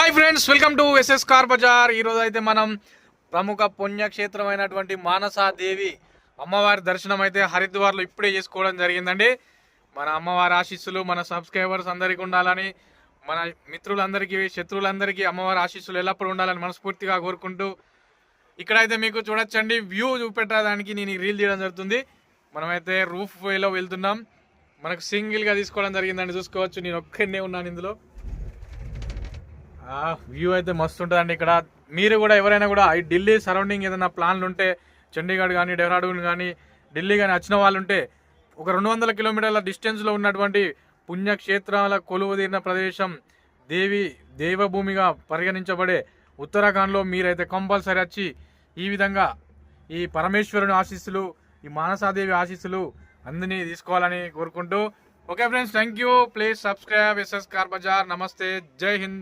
Hi friends, welcome to SS car Bazaar. ఈరోజు అయితే మనం ప్రముఖ పుణ్యక్షేత్రమైనటువంటి మానసాదేవి అమ్మవారి దర్శనం అయితే హరిద్వార్లో ఇప్పుడే చేసుకోవడం జరిగిందండి. మన అమ్మవారి ఆశీస్సులు మన సబ్స్క్రైబర్స్ అందరికీ ఉండాలని, మన మిత్రులందరికీ శత్రువులందరికీ అమ్మవారి ఆశీస్సులు ఎల్లప్పుడూ ఉండాలని మనస్ఫూర్తిగా కోరుకుంటూ ఇక్కడైతే మీకు చూడొచ్చండి వ్యూ చూపెట్టడానికి నేను రీల్ తీయడం జరుగుతుంది. మనమైతే రూఫ్ వేలో వెళ్తున్నాం. మనకు సింగిల్గా తీసుకోవడం జరిగిందండి. చూసుకోవచ్చు, నేను ఒక్కనే ఉన్నాను ఇందులో. వ్యూ అయితే మస్తు ఉంటుందండి. ఇక్కడ మీరు కూడా ఎవరైనా కూడా ఈ ఢిల్లీ సరౌండింగ్ ఏదైనా ప్లాన్లు ఉంటే, చండీగఢ్ కానీ డెహ్రాడూన్ కానీ ఢిల్లీ కానీ వచ్చిన వాళ్ళు ఉంటే, ఒక 200 కిలోమీటర్ల డిస్టెన్స్లో ఉన్నటువంటి పుణ్యక్షేత్రాల కొలువు తీరిన ప్రదేశం దేవభూమిగా పరిగణించబడే ఉత్తరాఖండ్లో మీరైతే కంపల్సరీ వచ్చి ఈ విధంగా ఈ పరమేశ్వరుని ఆశీస్సులు, ఈ మానసాదేవి ఆశీస్సులు అందరినీ తీసుకోవాలని కోరుకుంటూ, okay friends, thank you. Please subscribe SS car Bazaar. నమస్తే, జై హింద్.